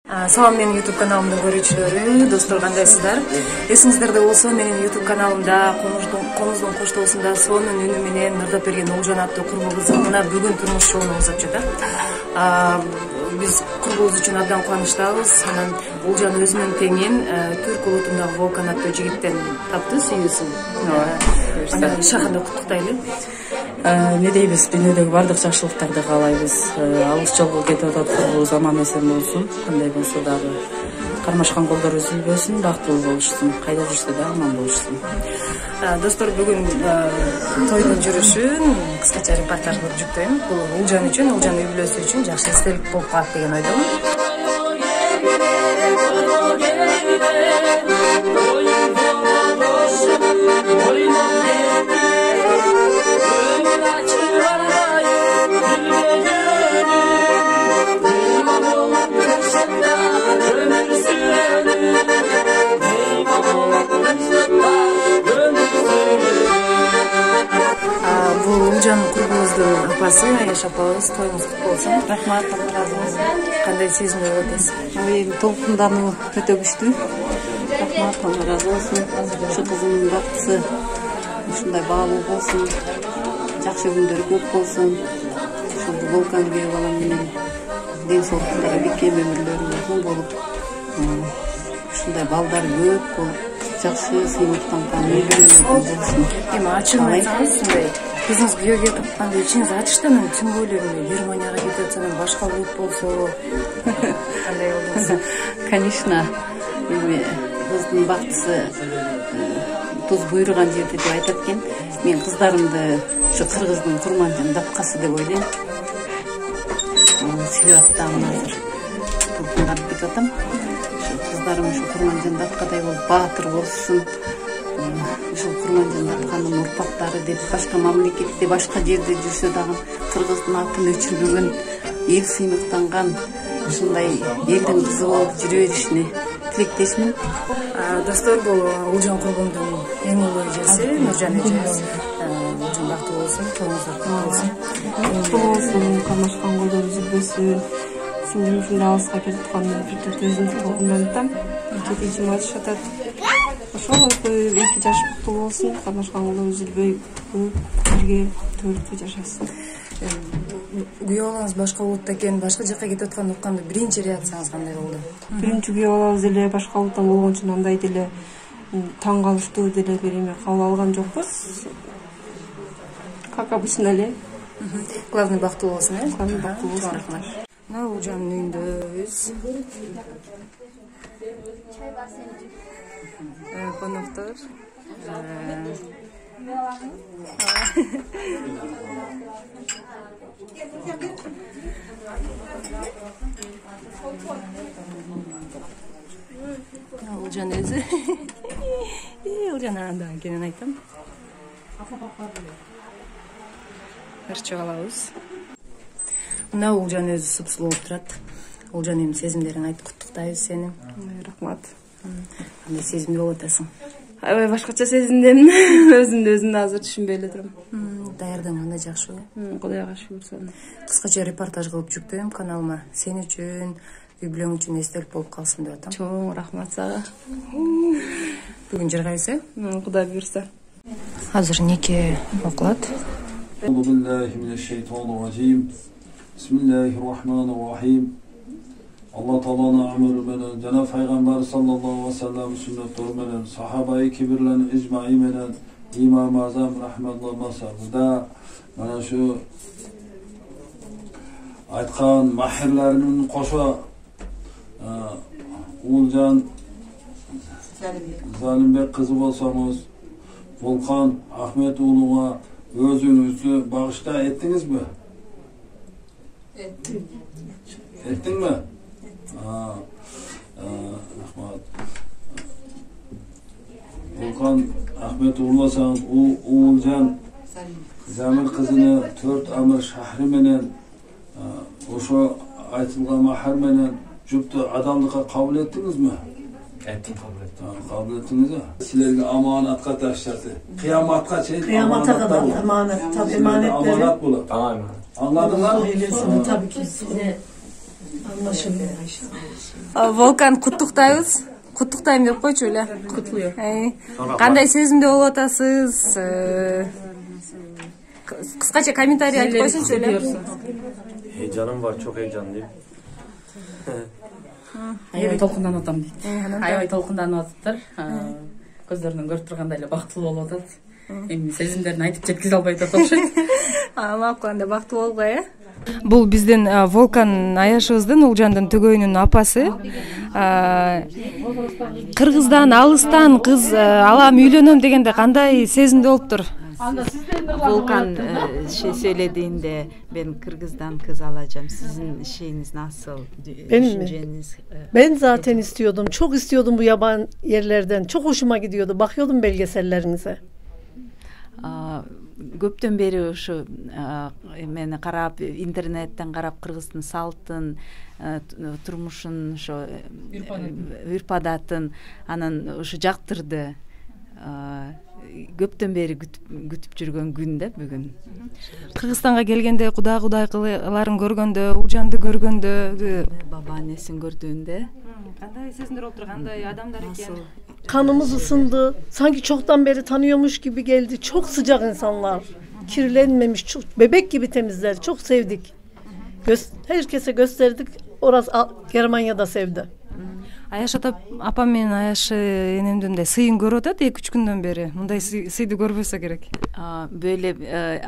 Салам, менин YouTube каналымдын көрүүчүлөрү, достор, кандайсыздар? Эсиңиздерде болсо, менин YouTube каналымда комуздун коштоосунда сонун үнү менен ырдап берген Олжан аттуу курбубуз мына бүгүн турмуш жолуна узап жатат. Биз курбубуз үчүн абдан кубанычтабыз. Анан Олжан өзүнүн теңин Түрк улутундагы Волкан аттуу жигиттен тапты, сүйүүсүн. Анан шаханда куттуктайлы. Не дейбиз, дүйнөдөгү бардык жакшылыктарды каалайбыз. Алыс жолго кетип атат, курбубуз аман эсен болсун. Кандай болсо дагы кармашкан колдор үзүлбөсүн, бактылуу болушсун. Кайда жүрсө да аман болушсун. Достор, бүгүн тойдун жүрүшүн кыскача репортаж кылып жүктөйм. Бул Олжан үчүн, Олжан үй бүлөсү үчүн жакшы эстелик болуп калат деген ойдомун. Олжан курбубуздун апасы, Аяш апабыз, тоюңуз куттуу болсун. Рахмат, Allah разы болсун. Кандай сезимде болуп атасыз? Толкундануу өтө күчтүү. Рахмат, Allah разы болсун. Ушу кызымдын бактысы ушундай баалуу болсун. Жакшы күндөрү көп болсун. Ушул Волкан күйөө балам менен ден соолуктары бекем өмүрлөрү узун болуп, ушундай балдар көп болуп, жакшы сыймыктанган үй бүлөлөр болсун. Эми ачыгын айтсаңыз, ушундай кызыңыз күйөөгө тапканда ичиңиз ачышты, анан түн бою Германияга кетип атса, анан башка улут болсо кандай болдуңуз? Конечно, эми кыздын бактысы туз буйруган жерде деп айтат экен. Мен кыздарымды ушу кыргыздын Курманжан дапкасы деп ойлойм. Сүйлөп аттам азыр. Толкунданып кетип атам. Ушу кыздарым ушу Курманжан дапкадай болуп баатыр болушун. Ушул Курманжан дапканын урпактары деп башка мамлекетте, башка жерде жүрсө дагы кыргыздын атын өчүрбөгөн, эл сыймыктанган ушундай элдин кызы болуп жүрө беришине тилектешмин. Достор, бул Олжан курбумдун эң улуу эжеси, Нуржан эжебиз. Олжан бактылуу болсун, тоюңуздар куттуу болсун. Куттуу болсун, кармашкан колдор үзүлбөсүн. Сиңдим ушундай алыска кетип атканына өтө өзүмдү толкунданып атам. Кетичим айтышып атат. Ошол 2 жаш куттуу болсун, кармашкан колдор үзүлбөй бирге төрүктүү жашасын. Күйөө балаңыз башка улутта экен, башка жакка кетип атканды укканда биринчи реакцияңыз кандай болду? Биринчи күйөө балабыз эле башка улуттан болгон үчүн андай деле таң калыштуу деле бир эме кабыл алган жокпуз. Как обычно эле. Главный бактылуу болсун, э? Главный бактылуу болсун, рахмат. Мына Олжандын үйүндөбүз. Коноктор. Олжан өзү. Олжан анда экенин айтам. Ырчып алабыз. Мына Олжан өзү супсулуу болуп турат. Олжан, эми сезимдериңди айт, куттуктайбыз сени. Рахмат. Кандай сезимде болуп атасың? Аябай башкача сезимдемин. Өзүмдү азыр түшүнбөй эле турам. Даярдангандай жакшыбы? Кудайга шүгүр салам. Кыскача репортаж кылып жүктөйм каналыма. Сен үчүн, үй бүлөң үчүн эстелик болуп калсын деп атам. Чоң рахмат сага. Бүгүн жыргайсыз, э? Кудай буйрса. Азыр неке окулат. Bismillahirrahmanirrahim. Allah Teala'nın emri menen, Cenab-ı Peygamber sallallahu aleyhi ve sellem sünnetleri menen, sahabe-i kibirlerin icma'i menen, İmam-ı Azam rahmetullah masabıda mana şu aytkan mahirlerinin koşa Oljan Zalimbek kızı bolsanız, Volkan Ahmet oğluna özünüzü bağışta ettiniz mi? Ettim. Ettin mi? Rahmat. Volkan Ahmet uğurlasanız, Oğulcan Zamir kızını 4 amir şahri menen, oşo aytılgan mahar menen jüptü adamlıkka kabul ettiniz mi? Ettim, kabul ettim. Kabul ettiniz mi? Silerge amanatka taşladı. Kıyamatka şey, Kıyamata kadar emanet, tabi emanetleri. Amanat bulu. Tamam. Anladın mı? Ailesini tabii ki size Волкан куттуктайбыз. Куттуктайм деп койчу эле. Кутлуyor. Кандай сезимде болуп атасыз? Кыскача комментарий айтып койсунчу эле. Heyecanım var, çok heyecanlıyım. Аябай толкунданып атам дейт. Аябай толкунданып атыптыр. Көздөрүнөн көрүп тургандай эле бактылуу болуп атат. Эми сезимдерин айтып жеткизе албай атат окшойт. Макул, анда бактылуу болгула, Бул биздин Волкан аяшыбыздын, Улжандын төгөйүнүн апасы. Кыргыздан, алыстан кыз алам үйлөнөм дегенде кандай сезимде болуптур? Volkan söylediğinde ben Kırgız'dan kız alacağım. Sizin şeyiniz nasıl? Benim mi? Düşünceniz? Ben zaten istiyordum. Çok istiyordum bu yaban yerlerden. Çok hoşuma gidiyordu. Bakıyordum belgesellerinize. Көптөн бери ушу мени карап, интернеттен карап Кыргыздын салтын, турмушун, ошо үрп-адатын анан ушу жактырды. Көптөн бери күтүп жүргөн күн да бүгүн. Кыргызстанга келгенде кудайларын көргөндө, Улжанды көргөндө, Babaannesini gördüğünde кандай сезимдер болуптур, кандай адамдар экен? Kanımız ısındı. Sanki çoktan beri tanıyormuş gibi geldi. Çok sıcak insanlar. Kirlenmemiş, çok bebek gibi temizler. Çok sevdik. Herkese gösterdik. Orası Germanya'da sevdi. Аяш апам менен Аяш энемдин да сыйын көрүп атат 2-3 күндөн бери. Мындай сыйды көрбөсө керек. Böyle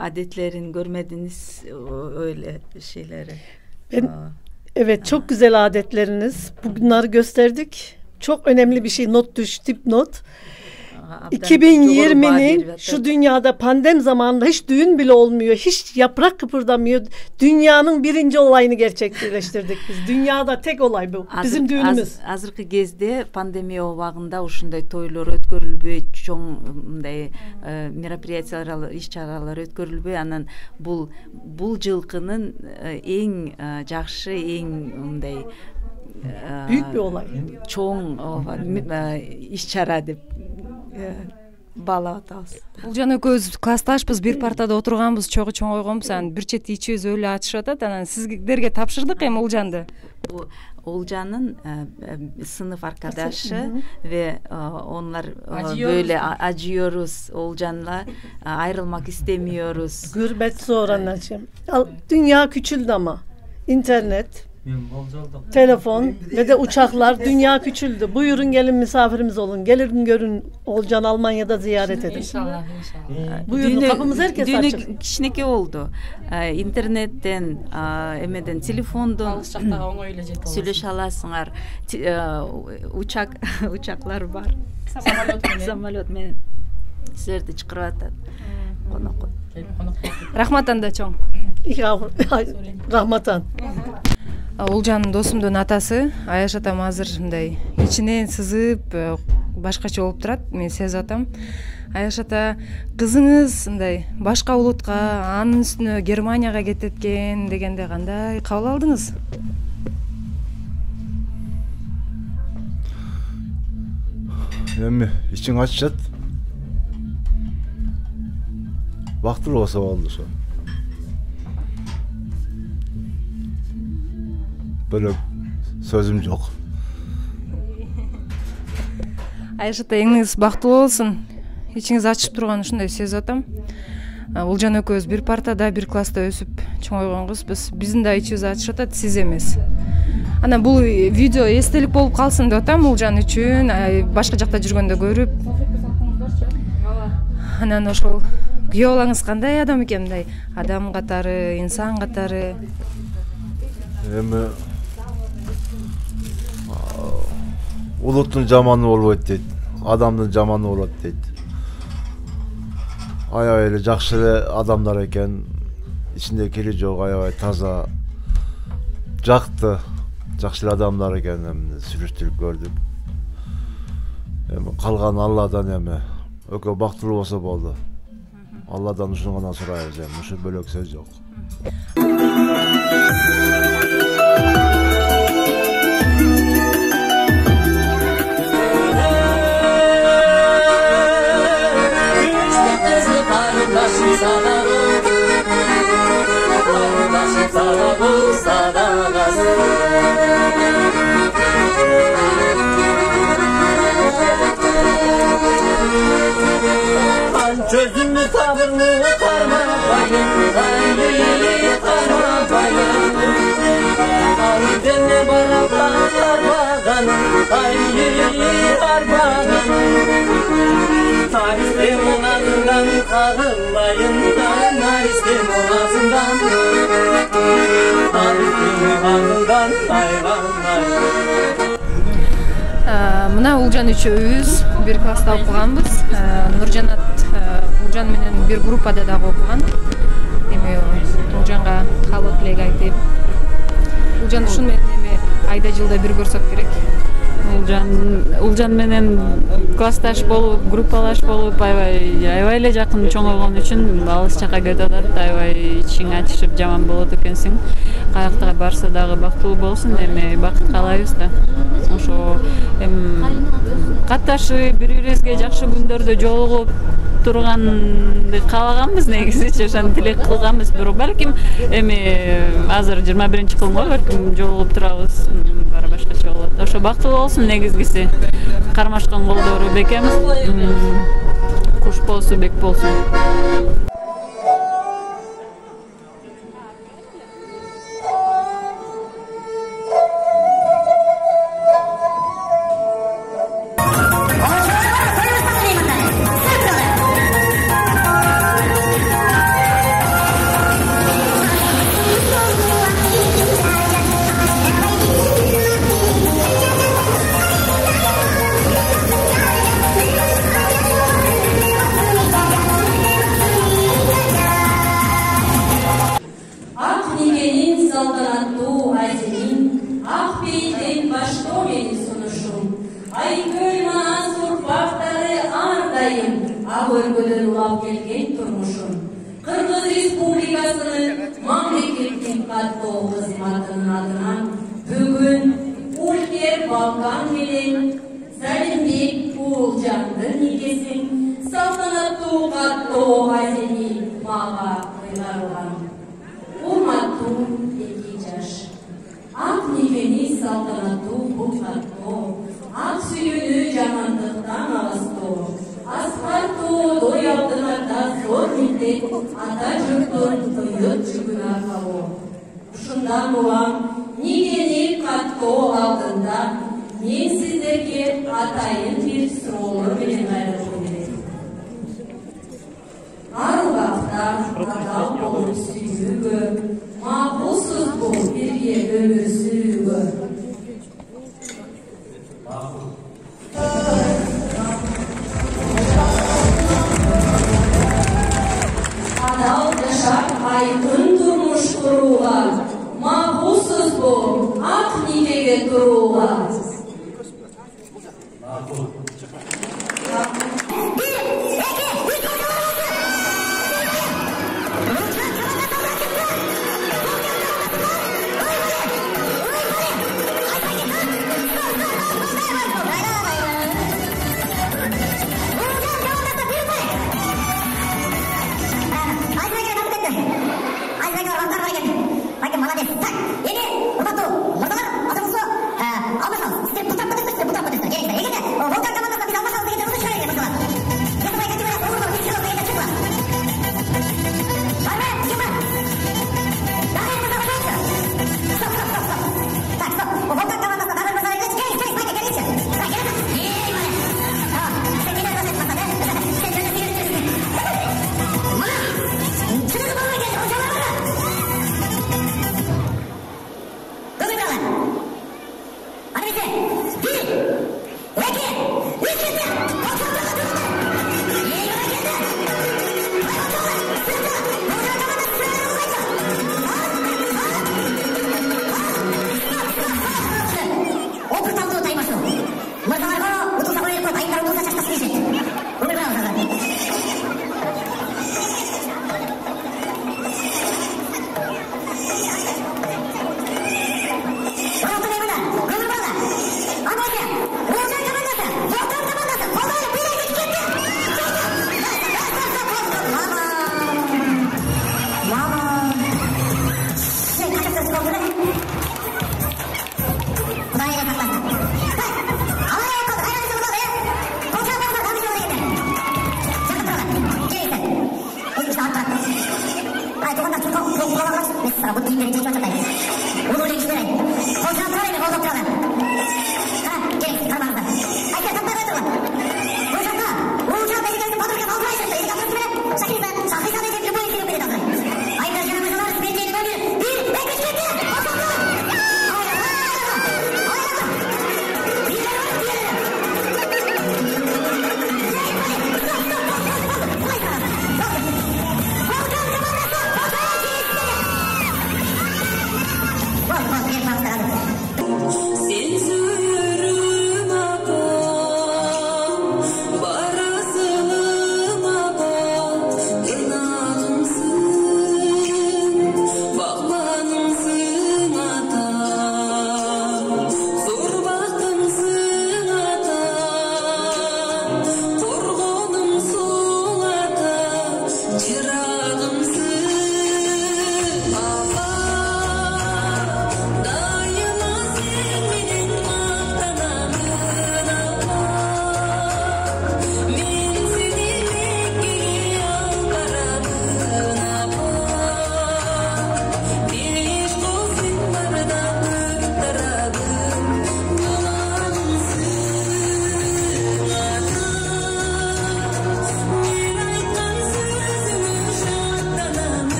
adetlerini görmediniz, öyle şeyleri. Evet, çok güzel adetleriniz. Bunları gösterdik. Çok önemli bir şey. Not düş, dipnot. 2020'nin şu dünyada pandemi zamanında hiç düğün bile olmuyor. Hiç yaprak kıpırdamıyor. Dünyanın birinci olayını gerçekleştirdik biz. Dünyada tek olay bu. Bizim düğünümüz. Azırkı gezde pandemi ubagında uşunday toylor ötkөрүлбөй, çoğun мероприятиялар, иш-чаралар ötkөрүлбөй, анан бул жылкынын эң жакшы, эң мындай büyük bir olay. Çoğun iş-чара деп бала атабыз. Улжан экөөбүз классташпыз, бир партада отурганбыз, чогуу чоң койгонбуз, анан бир чети ичибиз өлө ачышып атат. Анан сиздерге тапшырдык эми Улжанды. Olcan'ın sınıf arkadaşı ve onlar böyle acıyoruz Olcan'la, ayrılmak istemiyoruz. Gürbet zor anneciğim. Dünya küçüldü ama. İnternet, telefon ve de uçaklar, dünya küçüldü. Buyurun gelin misafirimiz olun. Gelin görün, Olcan Almanya'da ziyaret edin. İnşallah. Buyurun, kapımız herkes açık. Düğünü kişineki oldu. İnternetten, emeden, telefondan söyleş alasınlar. Uçaklar var. Samolyot men. Sizlerdi çıkırıp atad. Рахмат анда чоң. Rahmatan. Улжан досумдун атасы, Аяш атам азыр мындай ичинен сызып, башкача болуп турат. Мен сезип атам. Аяш ата, кызыңыз мындай башка улутка, анын үстүнө Германияга кетет экен дегенде кандай кабыл алдыңыз? Эми ичиң ачышат. Бактылуу болсо болду ошо. Бөлөк сөзүм жок. Аяш ата, эңиңиз бактылуу болсун. Ичиңиз ачып турган ушундай сезип атам. Улжан экөөбүз бир партада, бир класста өсүп чоңойгонбуз. Биздин да ичибиз ачышып атат, сиз эмес. Анан бул видео эстелик болуп калсын деп атам Улжан үчүн, башка жакта жүргөндө көрүп. Анан ошол күйөө балаңыз кандай адам экен, мындай адам катары, инсан катары? Эми улуттун жаманы болбойт дейт, адамдын жаманы болот дейт. Аябай эле жакшы эле адамдар экен, ичинде кири жок, аябай таза, жакты, жакшы эле адамдар экен, сүрүштүрүп көрдүк. Эми калган Алладан эми экөө бактылуу болсо болду. Алладан ушуну гана сурайбыз, эми ушу бөлөк сөз жок. Sadağız Çözümlü sabırlı karma bayım, karma bayım. Aldene baradan arbağanım, arbağanım. Taristim onazından kağıllayından, naristim onazından. Taristim onazından aylanlayın. Мына Улжан үчөөбүз бир класста окуганбыз. Улжан менен бир группада дагы окуган. Эми Улжанга каалоо тилек айтып, Улжан ушун менен эми айда жылда бир көрсөк керек. Улжан менен классташ болуп, группалаш болуп, аябай эле жакын чоңойгон үчүн алыс жака кетип атат. Аябай ичиң ачышып жаман болот экенсиң. Каяктага барса дагы бактылуу болсун, эми бакыт каалайбыз да. Ошо катташып бири-бирибизге жакшы күндөрдө жолугуп турганды каалаганбыз негизичи, ошону тилек кылганбыз. Бирок балким эми азыр 21-кылымга балким жолугуп турабыз, баары башкача болот. Ошо бактылуу болсун негизгиси. Кармашкан колдору бекем, куш болсу бек болсун. Kırgız Respublikası'nın mamleketlik kattoo hizmetinin adına bugün Ulker Balkan bilen Salimbek Ulcan'ın nekesin saltanatlı kattoo hazini mağa kıylarılan. Urmatlı iki yaş. Ak nikeni saltanatlı bu kattoo, ak suyunu camandıktan ağıztoo. Asfalto doyaldığında zor millet ata jurtun kıyıt çıkın arkalı. Şundan olan nigeni katko aldığında men sizlerge atayın bir sırolu bilen ayrılığım edin. Arıqaqta adal olur süyügü, mahpulsuz bu birge ömür süyügü. Adal yaşar aydın durmuş kuruğa, mahpulsuz bu ak nikege kuruğa. Hadi bize. Bir.